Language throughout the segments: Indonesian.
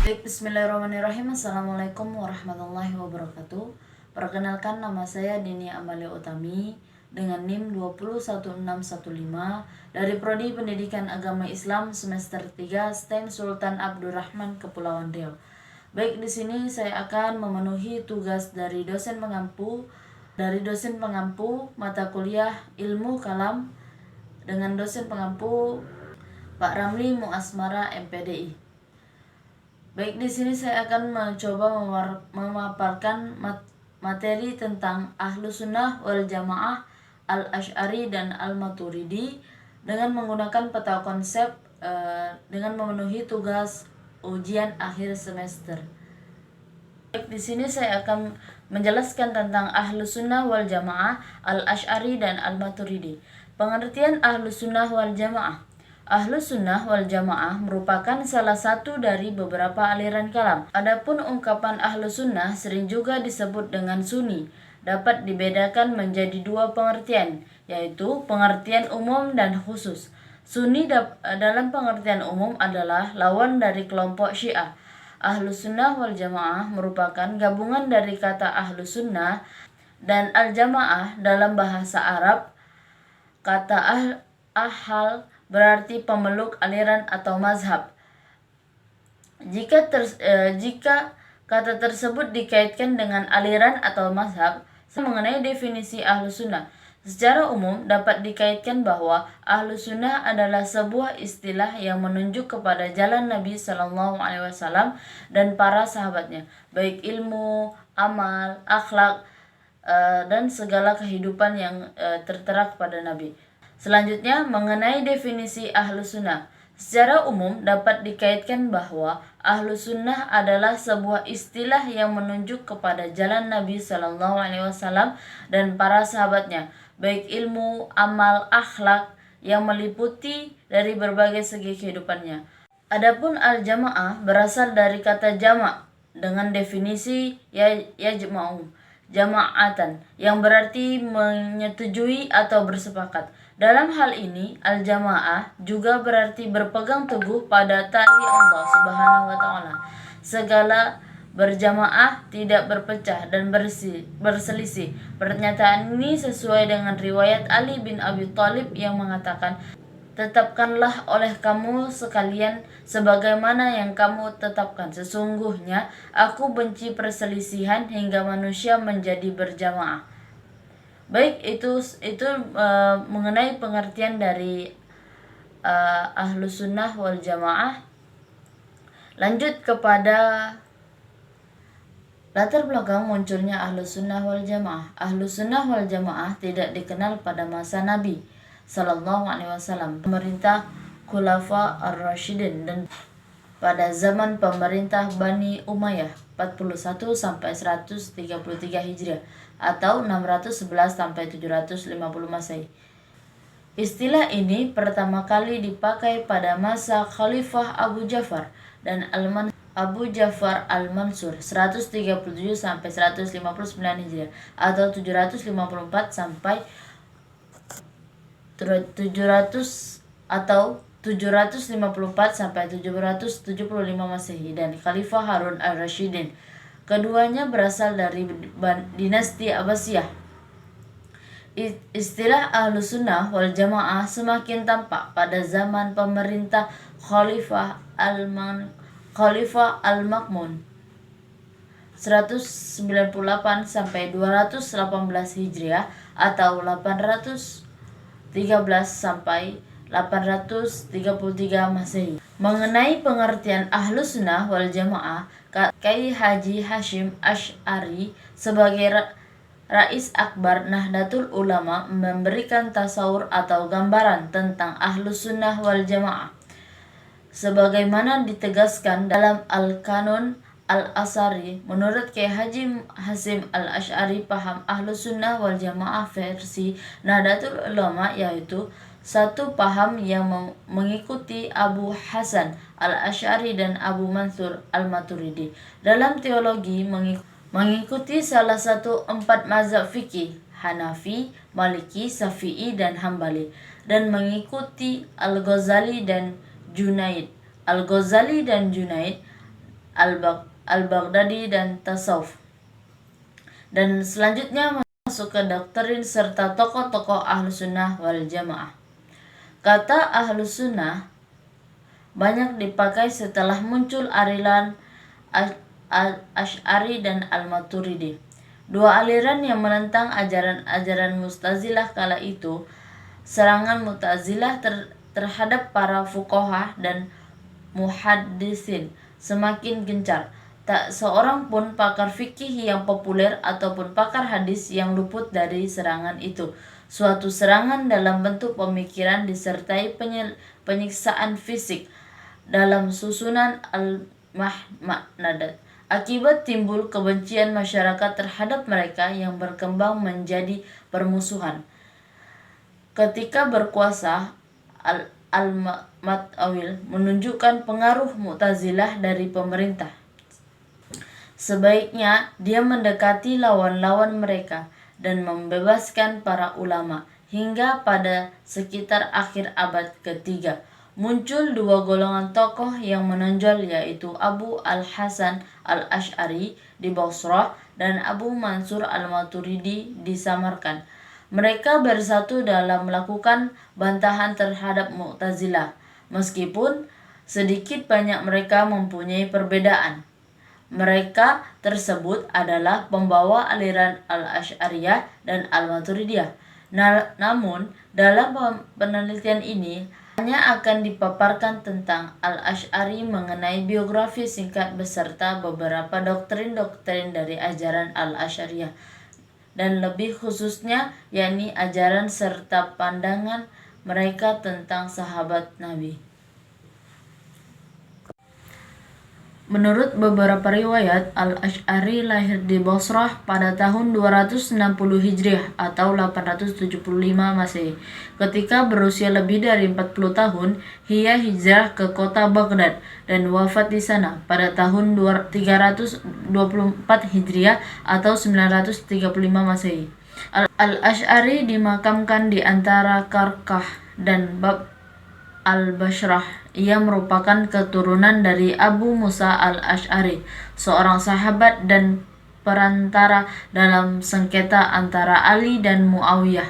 Baik, bismillahirrahmanirrahim. Assalamualaikum warahmatullahi wabarakatuh. Perkenalkan, nama saya Dini Amalia Utami dengan NIM 201615 dari Prodi Pendidikan Agama Islam semester 3 STEM Sultan Abdurrahman Kepulauan Riau. Baik, di sini saya akan memenuhi tugas dari dosen pengampu mata kuliah Ilmu Kalam dengan dosen pengampu Pak Ramli Muasmara MPDI. Baik, di sini saya akan mencoba memaparkan materi tentang Ahlus Sunnah wal Jamaah, Al-Asy'ari dan Al-Maturidi dengan menggunakan peta konsep dengan memenuhi tugas ujian akhir semester. Baik, di sini saya akan menjelaskan tentang Ahlus Sunnah wal Jamaah, Al-Asy'ari dan Al-Maturidi. Pengertian Ahlus Sunnah wal Jamaah. Ahlus Sunnah wal Jamaah merupakan salah satu dari beberapa aliran kalam. Adapun ungkapan Ahlus Sunnah sering juga disebut dengan Sunni. Dapat dibedakan menjadi dua pengertian, yaitu pengertian umum dan khusus. Sunni dalam pengertian umum adalah lawan dari kelompok Syiah. Ahlus Sunnah wal Jamaah merupakan gabungan dari kata Ahlus Sunnah dan Al-Jamaah dalam bahasa Arab. Kata ahal berarti pemeluk aliran atau mazhab. Jika kata tersebut dikaitkan dengan aliran atau mazhab, mengenai definisi Ahlus Sunnah, secara umum dapat dikaitkan bahwa Ahlus Sunnah adalah sebuah istilah yang menunjuk kepada jalan Nabi SAW dan para sahabatnya, baik ilmu, amal, akhlak, dan segala kehidupan yang tertera kepada Nabi. Selanjutnya, mengenai definisi Ahlus Sunnah. Secara umum dapat dikaitkan bahwa Ahlus Sunnah adalah sebuah istilah yang menunjuk kepada jalan Nabi SAW dan para sahabatnya, baik ilmu, amal, akhlak yang meliputi dari berbagai segi kehidupannya. Adapun al-jamaah berasal dari kata jama' dengan definisi yajma'u, jama'atan, yang berarti menyetujui atau bersepakat. Dalam hal ini, al-jamaah juga berarti berpegang teguh pada tali Allah Subhanahu wa taala. Segala berjamaah, tidak berpecah dan berselisih. Pernyataan ini sesuai dengan riwayat Ali bin Abi Thalib yang mengatakan, "Tetapkanlah oleh kamu sekalian sebagaimana yang kamu tetapkan. Sesungguhnya aku benci perselisihan hingga manusia menjadi berjamaah." Baik, itu mengenai pengertian dari Ahlus Sunnah wal Jamaah. Lanjut kepada latar belakang munculnya Ahlus Sunnah wal Jamaah. Ahlus Sunnah wal Jamaah tidak dikenal pada masa Nabi Sallallahu Alaihi Wasallam, pemerintah Khulafa ar-Rasyidin, dan pada zaman pemerintah Bani Umayyah 41 sampai 133 Hijriah atau 611 sampai 750 Masehi. Istilah ini pertama kali dipakai pada masa Khalifah Abu Ja'far dan Abu Ja'far al-Mansur 137 sampai 159 Hijriah atau 754 sampai 754 sampai 775 Masehi, dan Khalifah Harun al-Rasyidin. Keduanya berasal dari dinasti Abbasiyah. Istilah Ahlus Sunnah wal Jamaah semakin tampak pada zaman pemerintah Khalifah Al-Ma'mun 198 sampai 218 Hijriah atau 813 sampai 833 Masehi. Mengenai pengertian Ahlus Sunnah wal Jamaah, Kiai Haji Hashim Asy'ari sebagai Rais Akbar Nahdlatul Ulama memberikan tasawur atau gambaran tentang Ahlus Sunnah wal Jamaah sebagaimana ditegaskan dalam Al-Kanun Al-Asari. Menurut Kiai Haji Hashim Al-Asy'ari, paham Ahlus Sunnah wal Jamaah versi Nahdlatul Ulama yaitu satu paham yang mengikuti Abu Hasan Al-Asy'ari dan Abu Mansur Al-Maturidi dalam teologi, mengikuti salah satu empat mazhab fikih, Hanafi, Maliki, Syafi'i, dan Hambali, dan mengikuti Al-Ghazali dan Junaid. Al-Baghdadi, dan tasawuf. Dan selanjutnya masuk ke doktrin serta tokoh-tokoh Ahlus Sunnah wal Jamaah. Kata Ahlus Sunnah banyak dipakai setelah muncul aliran Asy'ari dan Al-Maturidi, dua aliran yang menentang ajaran Mu'tazilah kala itu. Serangan Mu'tazilah terhadap para fuqaha dan muhaddisin semakin gencar. Tak seorang pun pakar fikih yang populer ataupun pakar hadis yang luput dari serangan itu. Suatu serangan dalam bentuk pemikiran disertai penyiksaan fisik dalam susunan al-Mahnadat. Akibat timbul kebencian masyarakat terhadap mereka yang berkembang menjadi permusuhan. Ketika berkuasa, Al-Mat'awil menunjukkan pengaruh Mu'tazilah dari pemerintah. Sebaiknya dia mendekati lawan-lawan mereka dan membebaskan para ulama. Hingga pada sekitar akhir abad ketiga, muncul dua golongan tokoh yang menonjol, yaitu Abu Al-Hasan Al-Asy'ari di Basrah dan Abu Mansur Al-Maturidi di Samarkand. Mereka bersatu dalam melakukan bantahan terhadap Mu'tazilah, meskipun sedikit banyak mereka mempunyai perbedaan. Mereka tersebut adalah pembawa aliran Al-Asy'ariyah dan Al-Maturidiyah. Namun, dalam penelitian ini hanya akan dipaparkan tentang Al-Asy'ari mengenai biografi singkat beserta beberapa doktrin-doktrin dari ajaran Al-Asy'ariyah, dan lebih khususnya yakni ajaran serta pandangan mereka tentang sahabat Nabi. Menurut beberapa riwayat, Al-Asy'ari lahir di Basrah pada tahun 260 Hijriah atau 875 Masehi. Ketika berusia lebih dari 40 tahun, ia hijrah ke kota Baghdad dan wafat di sana pada tahun 324 Hijriah atau 935 Masehi. Al-Asy'ari dimakamkan di antara Karkah dan Bab al-Bashrah. Ia merupakan keturunan dari Abu Musa al-Asy'ari, seorang sahabat dan perantara dalam sengketa antara Ali dan Muawiyah.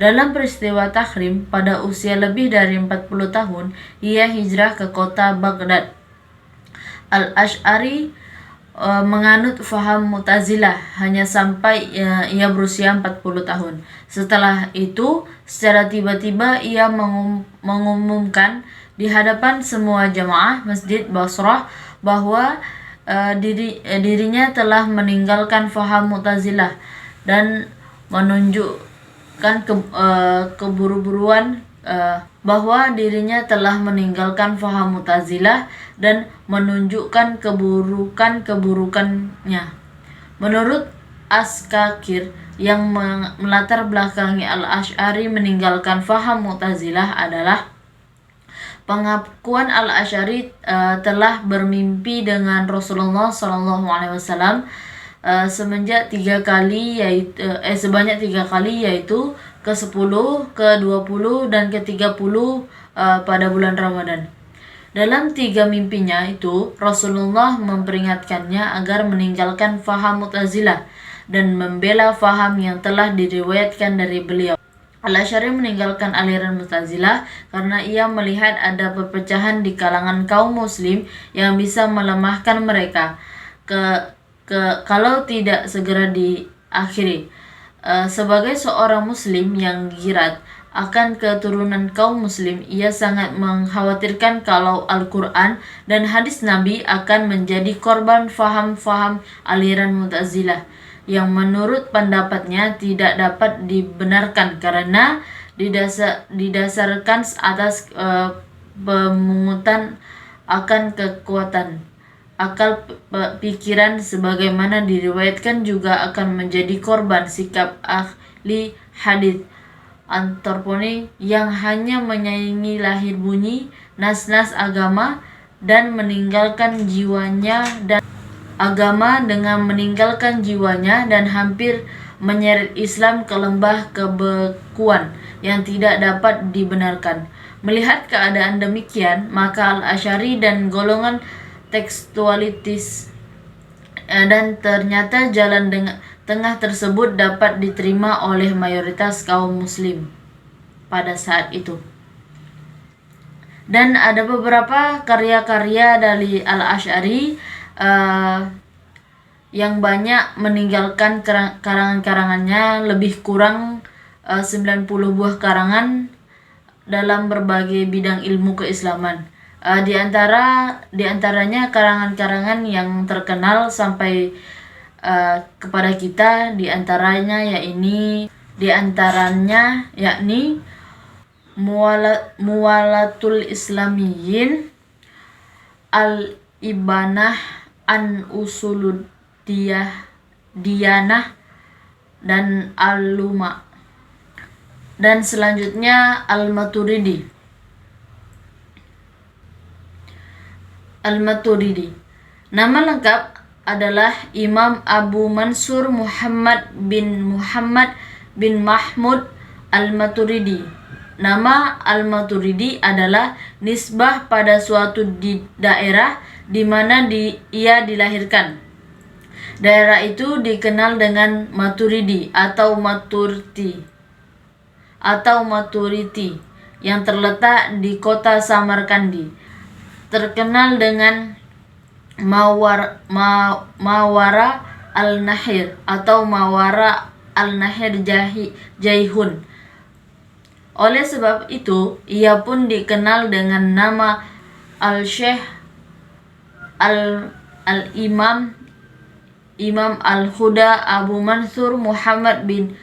Dalam peristiwa Tahrim, pada usia lebih dari 40 tahun, ia hijrah ke kota Baghdad. Al-Asy'ari menganut faham Mu'tazilah hanya sampai ia berusia 40 tahun. Setelah itu, secara tiba-tiba ia mengumumkan di hadapan semua jamaah Masjid Basrah bahwa dirinya telah meninggalkan faham Mu'tazilah dan menunjukkan bahwa dirinya telah meninggalkan faham Mu'tazilah dan menunjukkan keburukannya. Menurut Askakir, yang melatar belakangi Al-Asy'ari meninggalkan faham Mu'tazilah adalah pengakuan Al-Asy'ari telah bermimpi dengan Rasulullah SAW sebanyak 3 kali, yaitu ke-10, ke-20, dan ke-30 pada bulan Ramadan. Dalam 3 mimpinya itu, Rasulullah memperingatkannya agar meninggalkan faham Mu'tazilah dan membela faham yang telah diriwayatkan dari beliau. Al-Asy'ari meninggalkan aliran Mu'tazilah karena ia melihat ada perpecahan di kalangan kaum muslim yang bisa melemahkan mereka kalau tidak segera diakhiri. Sebagai seorang muslim yang girat akan keturunan kaum muslim, ia sangat mengkhawatirkan kalau Al-Quran dan hadis Nabi akan menjadi korban faham-faham aliran Mu'tazilah yang menurut pendapatnya tidak dapat dibenarkan karena didasarkan atas pemungutan akan kekuatan akal pikiran, sebagaimana diriwayatkan juga akan menjadi korban sikap ahli hadis antroponi yang hanya menyaingi lahir bunyi nas-nas agama dan meninggalkan jiwanya dan hampir menyeret Islam ke lembah kebekuan yang tidak dapat dibenarkan. Melihat keadaan demikian, maka Al-Asy'ari dan golongan tekstualitis, dan ternyata jalan tengah tersebut dapat diterima oleh mayoritas kaum muslim pada saat itu. Dan ada beberapa karya-karya dari Al-Asy'ari yang banyak meninggalkan karangan-karangannya, lebih kurang 90 buah karangan dalam berbagai bidang ilmu keislaman. Di antaranya karangan-karangan yang terkenal sampai kepada kita, di antaranya yakni Muwalatul Islamiyyin, Al-Ibanah an Usulud Diyanah, dan Al-Luma. Dan selanjutnya Al-Maturidi. Nama lengkap adalah Imam Abu Mansur Muhammad bin Mahmud Al-Maturidi. Nama Al-Maturidi adalah nisbah pada suatu daerah di mana ia dilahirkan. Daerah itu dikenal dengan Maturidi atau Maturiti yang terletak di kota Samarkandi. Terkenal dengan Mawara al-Nahir atau Mawara al-Nahir Jaihun. Oleh sebab itu, ia pun dikenal dengan nama Al-Syekh Al-Imam Al-Huda Abu Mansur Muhammad bin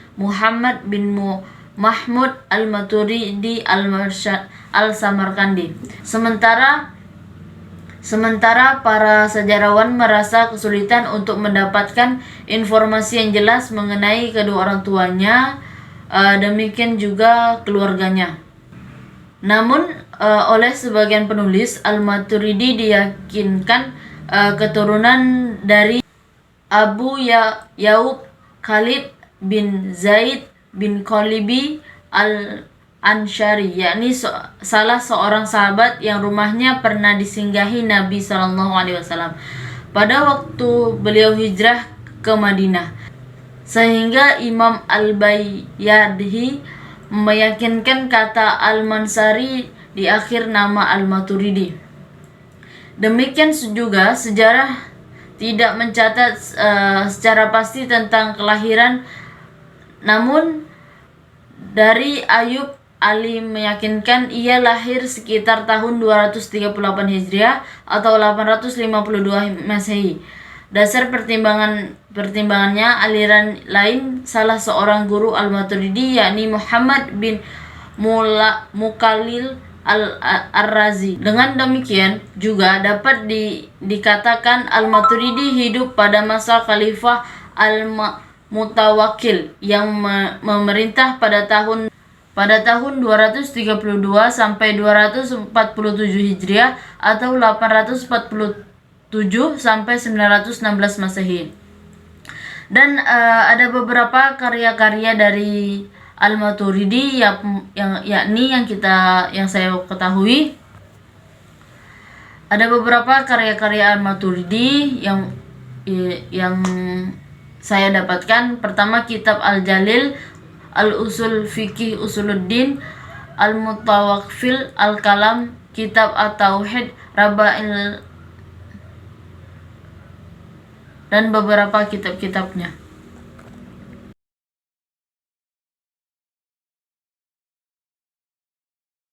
Mahmud Al-Maturidi Al-Samarkandi. Sementara para sejarawan merasa kesulitan untuk mendapatkan informasi yang jelas mengenai kedua orang tuanya, demikian juga keluarganya. Namun oleh sebagian penulis, Al-Maturidi diyakinkan keturunan dari Abu Ya'ub Khalid bin Zaid bin Qalibi Al-Ansyari, yakni salah seorang sahabat yang rumahnya pernah disinggahi Nabi SAW pada waktu beliau hijrah ke Madinah. Sehingga Imam Al-Bayyadhi meyakinkan kata Al-Mansari di akhir nama Al-Maturidi. Demikian juga sejarah tidak mencatat secara pasti tentang kelahiran, namun dari Ayub Ali meyakinkan ia lahir sekitar tahun 238 Hijriah atau 852 Masehi. Dasar pertimbangannya aliran lain salah seorang guru Al-Maturidi, yakni Muhammad bin Muqallil Ar-Razi. Dengan demikian juga dapat dikatakan Al-Maturidi hidup pada masa Khalifah Al-Mutawakkil yang memerintah pada tahun 232 sampai 247 Hijriah atau 847 sampai 916 Masehi. Dan ada beberapa karya-karya dari Al-Maturidi yakni yang saya ketahui. Ada beberapa karya-karya Al-Maturidi yang saya dapatkan. Pertama, kitab Al-Jalil, Al-Usul Fiqih Usuluddin, Al-Mutawakkil, Al-Kalam, kitab At-Tauhid, Raba'il, dan beberapa kitab-kitabnya.